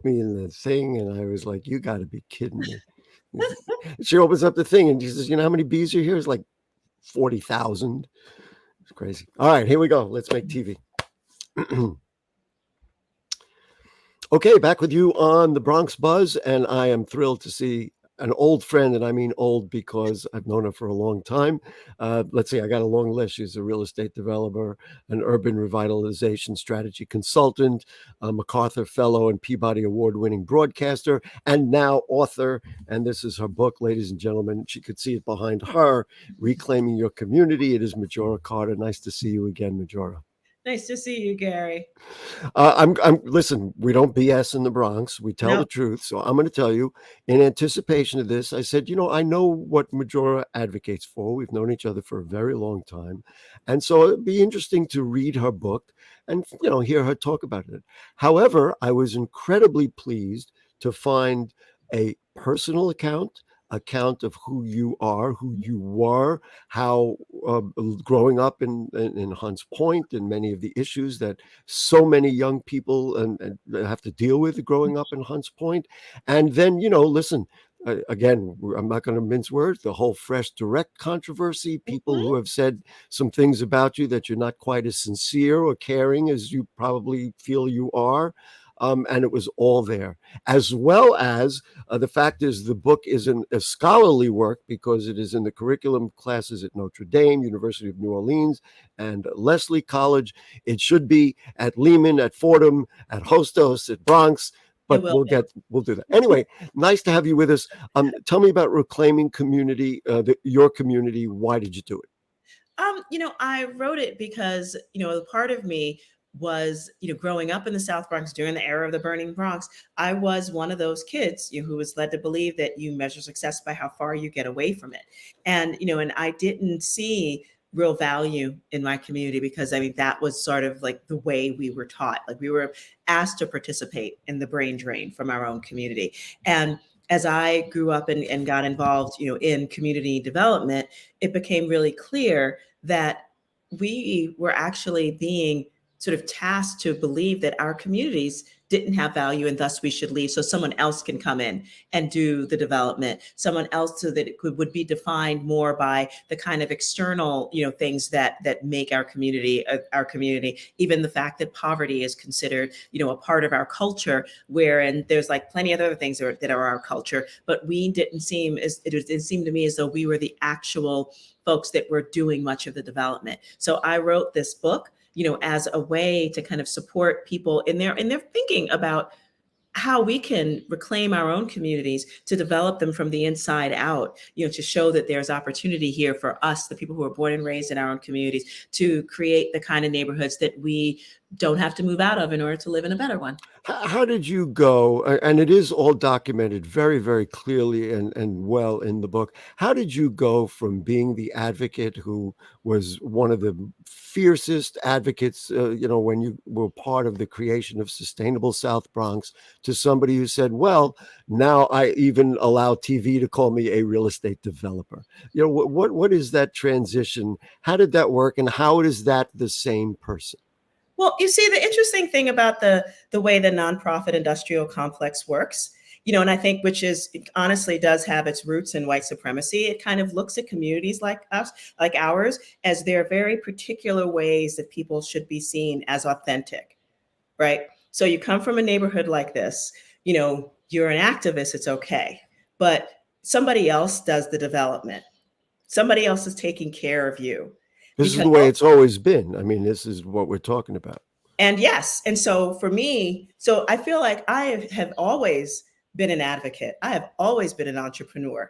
put me in the thing, and I was like, you got to be kidding me. She opens up the thing and she says, you know how many bees are here? It's like 40,000. It's crazy. All right, here we go. Let's make TV. Okay, back with you on the Bronx Buzz, and I am thrilled to see an old friend, and I mean old because I've known her for a long time. Let's see, I got a long list. She's a real estate developer, an urban revitalization strategy consultant, a MacArthur Fellow and Peabody Award-winning broadcaster, and now author. And this is her book, ladies and gentlemen. She could see it behind her, Reclaiming Your Community. It is Majora Carter. Nice to see you again, Majora. Nice to see you, Gary. Listen, we don't BS in the Bronx. We tell the No. truth. So I'm going to tell you, in anticipation of this, I said, I know what Majora advocates for. We've known each other for a very long time. And so it'd be interesting to read her book and, hear her talk about it. However, I was incredibly pleased to find a personal account of who you are, who you were, how growing up in Hunts Point and many of the issues that so many young people and have to deal with growing up in Hunts Point. And then, listen, again, I'm not going to mince words, the whole Fresh Direct controversy, people who have said some things about you that you're not quite as sincere or caring as you probably feel you are. And it was all there, as well as the fact is the book is a scholarly work because it is in the curriculum classes at Notre Dame, University of New Orleans, and Lesley College. It should be at Lehman, at Fordham, at Hostos, at Bronx. But we'll do that. Anyway, nice to have you with us. Tell me about reclaiming community, your community. Why did you do it? I wrote it because, the part of me was, growing up in the South Bronx during the era of the burning Bronx, I was one of those kids who was led to believe that you measure success by how far you get away from it. And, and I didn't see real value in my community because that was sort of like the way we were taught. Like we were asked to participate in the brain drain from our own community. And as I grew up and got involved, in community development, it became really clear that we were actually being sort of tasked to believe that our communities didn't have value and thus we should leave so someone else can come in and do the development, someone else so that it would be defined more by the kind of external, things that make our community, even the fact that poverty is considered, a part of our culture, wherein there's like plenty of other things that are our culture, but it didn't seem to me as though we were the actual folks that were doing much of the development. So I wrote this book as a way to kind of support people in their thinking about how we can reclaim our own communities to develop them from the inside out, to show that there's opportunity here for us, the people who are born and raised in our own communities, to create the kind of neighborhoods that we don't have to move out of in order to live in a better one. How did you go? And it is all documented very, very clearly and well in the book. How did you go from being the advocate who was one of the fiercest advocates, when you were part of the creation of Sustainable South Bronx, to somebody who said, well, now I even allow TV to call me a real estate developer? What is that transition? How did that work? And how is that the same person? Well, you see, the interesting thing about the way the nonprofit industrial complex works, and I think which is honestly does have its roots in white supremacy. It kind of looks at communities like us, like ours, as there are very particular ways that people should be seen as authentic, right? So you come from a neighborhood like this, you're an activist, it's okay, but somebody else does the development. Somebody else is taking care of you. This is the way it's always been. I mean, this is what we're talking about. And yes. And so for me, so I feel like I have always been an advocate. I have always been an entrepreneur.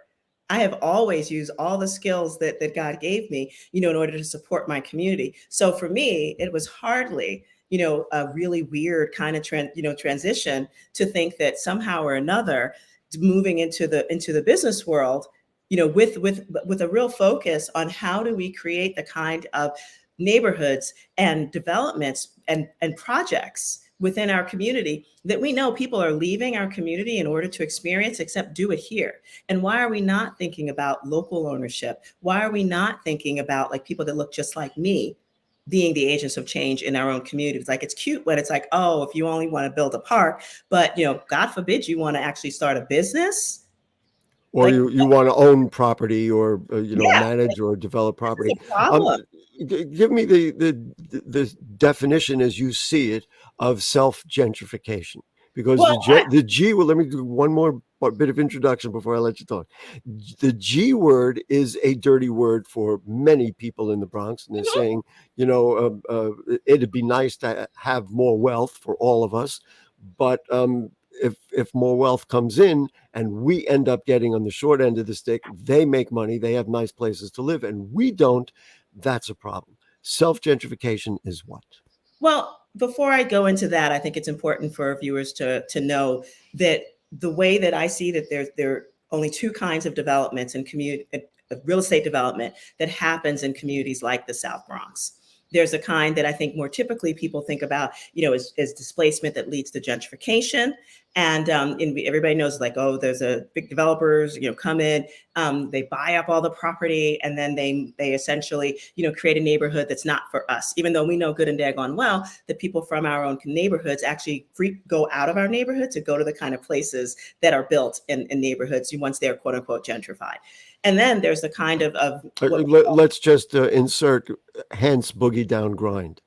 I have always used all the skills that God gave me, in order to support my community. So for me, it was hardly, a really weird kind of transition to think that somehow or another, moving into the business world, with a real focus on how do we create the kind of neighborhoods and developments and projects within our community that we know people are leaving our community in order to experience, except do it here. And why are we not thinking about local ownership? Why are we not thinking about like people that look just like me being the agents of change in our own communities. Like it's cute when it's like, oh, if you only want to build a park, but God forbid you want to actually start a business. Or Like, you want to own property, or yeah, manage or develop this is property. a Um, problem. Give me the definition as you see it of self gentrification, because Well, the G. Well, let me do one more bit of introduction before I let you talk. The G word is a dirty word for many people in the Bronx, and they're saying, it'd be nice to have more wealth for all of us, but if more wealth comes in and we end up getting on the short end of the stick, they make money, they have nice places to live, and we don't. That's a problem. Self gentrification is what? well, before I go into that, I think it's important for viewers to know that the way that I see that there are only two kinds of developments in community real estate development that happens in communities like the South Bronx. There's a kind that I think more typically people think about, as displacement that leads to gentrification. And everybody knows, like, oh, there's a big developers, come in, they buy up all the property, and then they essentially, create a neighborhood that's not for us. Even though we know good and daggone well that people from our own neighborhoods actually go out of our neighborhood to go to the kind of places that are built in neighborhoods once they're quote unquote gentrified. And then there's the kind of what Let's just insert hence boogie down grind.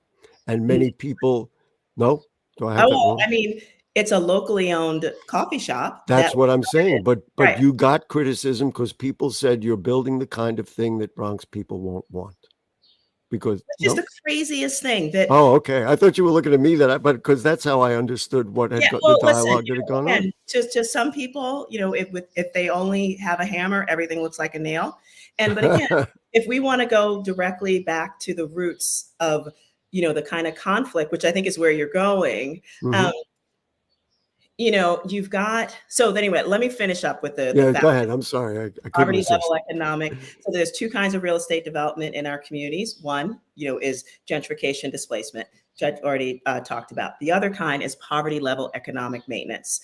And many people, no, do I have that oh, wrong? I mean, it's a locally owned coffee shop that That's what I'm saying. But right. you got criticism because people said you're building the kind of thing that Bronx people won't want. Because Which is no. the craziest thing that Oh, okay. I thought you were looking at me but because that's how I understood what had yeah, got the well, listen, dialogue that had gone on. again, to some people, if they only have a hammer, everything looks like a nail. But again, if we want to go directly back to the roots of, the kind of conflict, which I think is where you're going, Hmm. um, you've got, so anyway, let me finish up with the Yeah, fact go ahead. I'm sorry. I couldn't poverty resist. level economic. So there's two kinds of real estate development in our communities. One, is gentrification displacement, which I already talked about. The other kind is poverty level economic maintenance,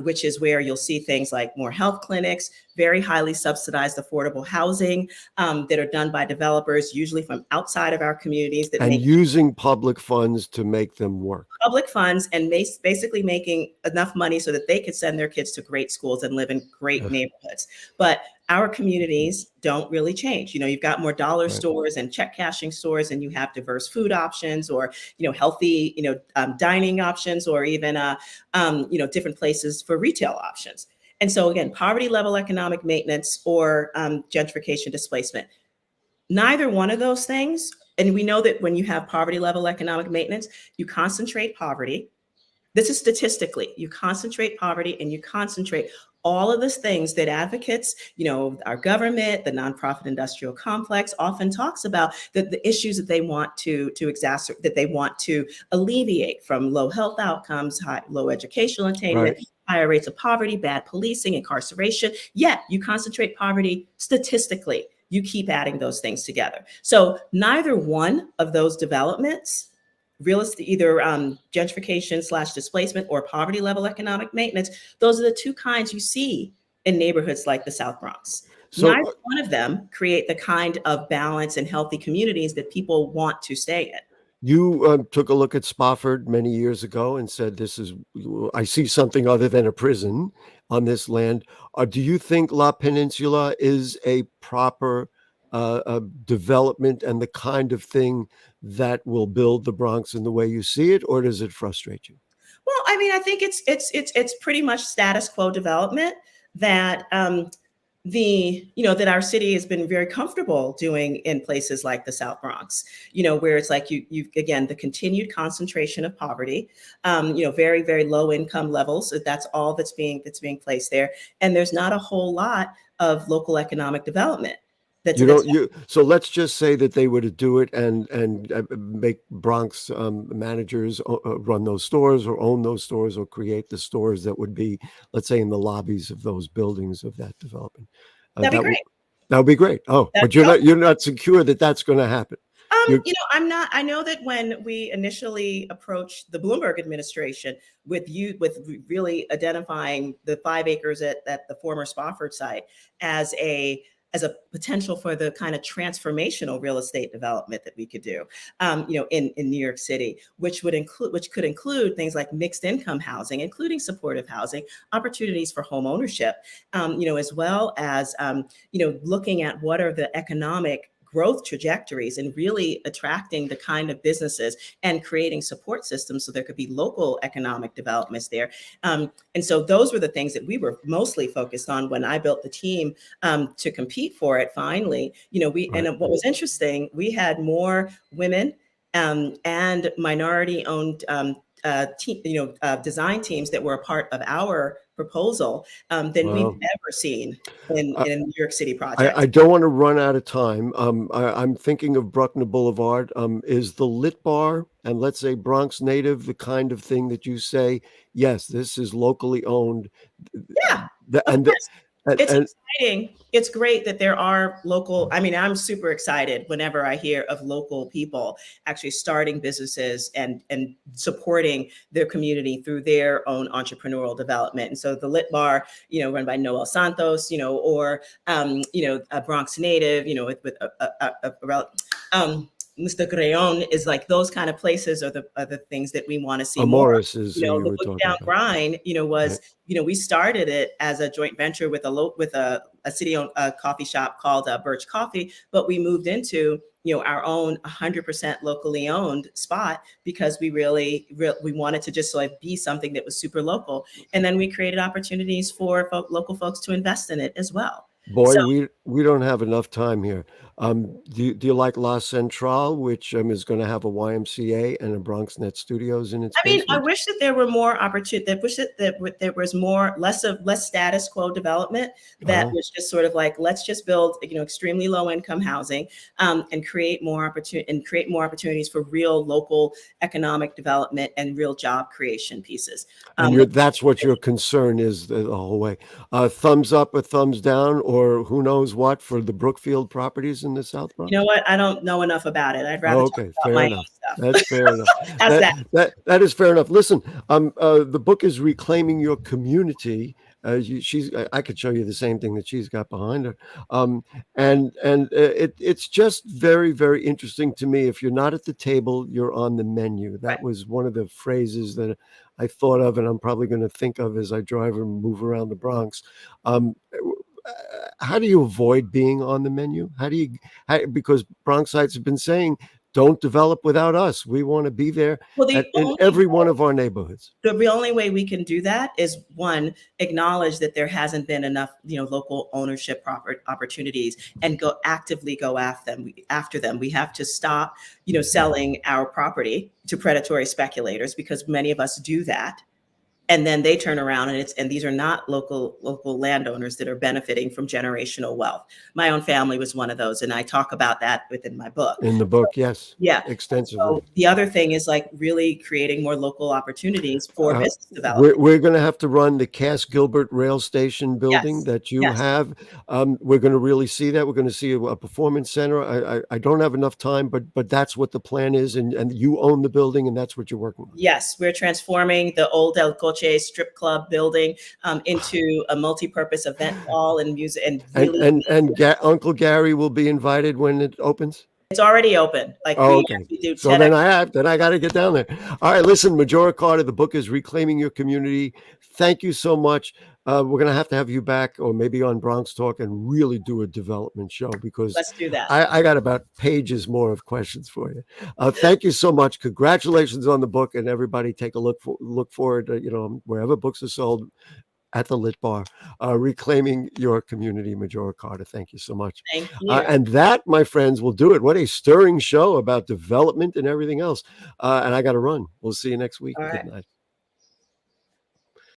which is where you'll see things like more health clinics, very highly subsidized affordable housing that are done by developers, usually from outside of our communities, that And make using public funds to make them work. public funds and basically making enough money so that they could send their kids to great schools and live in great Ugh, neighborhoods. But our communities don't really change. You've got more dollar right. stores and check cashing stores, and you have diverse food options, or healthy dining options, or even different places for retail options. And so again, poverty level economic maintenance or gentrification displacement. Neither one of those things. And we know that when you have poverty level economic maintenance, you concentrate poverty. This is statistically, you concentrate poverty and you concentrate all of those things that advocates, our government, the nonprofit industrial complex often talks about, the issues that they want to exacerbate, that they want to alleviate, from low health outcomes, low educational Right. attainment, higher rates of poverty, bad policing, incarceration. Yet you concentrate poverty statistically. You keep adding those things together. So neither one of those developments, real estate, either gentrification slash displacement or poverty level economic maintenance, those are the two kinds you see in neighborhoods like the South Bronx. So Neither one of them create the kind of balance and healthy communities that people want to stay in. you took a look at Spofford many years ago and said, "This is I see something other than a prison on this land." Do you think La Peninsula is a proper development and the kind of thing that will build the Bronx in the way you see it, or does it frustrate you? Well, I mean, I think it's pretty much status quo development that that our city has been very comfortable doing in places like the South Bronx, where it's like you again, the continued concentration of poverty, very, very low income levels. So that's all that's being placed there. And there's not a whole lot of local economic development You that's don't you so let's just say that they were to do it and make Bronx managers run those stores or own those stores or create the stores that would be, let's say, in the lobbies of those buildings of that development. Uh, that'd be that would great. that would be great. Oh, That'd but be awesome. you're not secure that that's going to happen. You I'm not. I know that when we initially approached the Bloomberg administration with really identifying the 5 acres at the former Spofford site as as a potential for the kind of transformational real estate development that we could do, in New York City, which could include things like mixed income housing, including supportive housing, opportunities for home ownership, as well as looking at what are the economic growth trajectories and really attracting the kind of businesses and creating support systems so there could be local economic developments there. And so those were the things that we were mostly focused on when I built the team to compete for it. Finally, Right. and what was interesting, we had more women and minority-owned design teams that were a part of our proposal than we've Wow. ever seen in Uh, a New York City I project. don't want to run out of time. I'm thinking of Bruckner Boulevard. Is the Lit Bar and let's say Bronx native the kind of thing that you say, yes, this is locally owned, Yeah, of and course. It's and exciting. It's great that there are local. I mean, I'm super excited whenever I hear of local people actually starting businesses and supporting their community through their own entrepreneurial development. And so the Lit Bar, run by Noel Santos, or a Bronx native, with Mr. Greon, is like those kind of places are the things that we want to see more. Morris is who you The were Boogie talking Down about, Grind, right? was, we started it as a joint venture with a city-owned coffee shop called Birch Coffee, but we moved into our own 100% locally owned spot because we really we wanted to just like be something that was super local, and then we created opportunities for local folks to invest in it as well. So Boy, we don't have enough time here. Do you like La Centrale, which is going to have a YMCA and a Bronx Net Studios in its I mean, I basement? wish that there were more opportunity. That wish that there was less status quo development. That Uh-huh. was just sort of like, let's just build extremely low income housing, and create more opportunities for real local economic development and real job creation pieces. And But that's what your concern is the whole way. Thumbs up or thumbs down, or who knows what for the Brookfield properties in the South you know Bronx? what? I don't know enough about it. I'd rather Oh, talk okay, about my fair enough. own That's fair enough. stuff. How's That that? that is fair enough. Listen, the book is Reclaiming Your Community. I could show you the same thing that she's got behind her. It's just very, very interesting to me. If you're not at the table, you're on the menu. Right. That was one of the phrases that I thought of, and I'm probably going to think of as I drive and move around the Bronx. Um, how do you avoid being on the menu? Because Bronxites have been saying, don't develop without us. We want to be there Well, in every one of our neighborhoods. the only way we can do that is, one, acknowledge that there hasn't been enough local ownership opportunities, and actively go after them. We have to stop selling our property to predatory speculators, because many of us do that, and then they turn around and these are not local landowners that are benefiting from generational wealth. My own family was one of those, and I talk about that within my book. In the book, yes, Yeah. extensively. So the other thing is like really creating more local opportunities for Uh, business development. we're going to have to run the Cass Gilbert rail station building Yes. that you Yes. have. We're going to really see that. We're going to see a performance center. I don't have enough time, but that's what the plan is, and you own the building, and that's what you're working on. Yes, we're transforming the old El Coche strip club building into a multi-purpose event hall and music, and And really, and and Uncle Gary will be invited when it opens. it's already open. Like, Oh, we okay. actually do So TEDx. then I got to get down there. All right, listen, Majora Carter, the book is Reclaiming Your Community. Thank you so much. We're going to have you back, or maybe on Bronx Talk, and really do a development show, because Let's do that. I got about pages more of questions for you. Thank you so much. Congratulations on the book, and everybody take a look forward, wherever books are sold, at the Lit Bar, Reclaiming Your Community, Majora Carter. Thank you so much. Thank you. And that, my friends, will do it. What a stirring show about development and everything else. And I got to run. We'll see you next week. All Good right. night.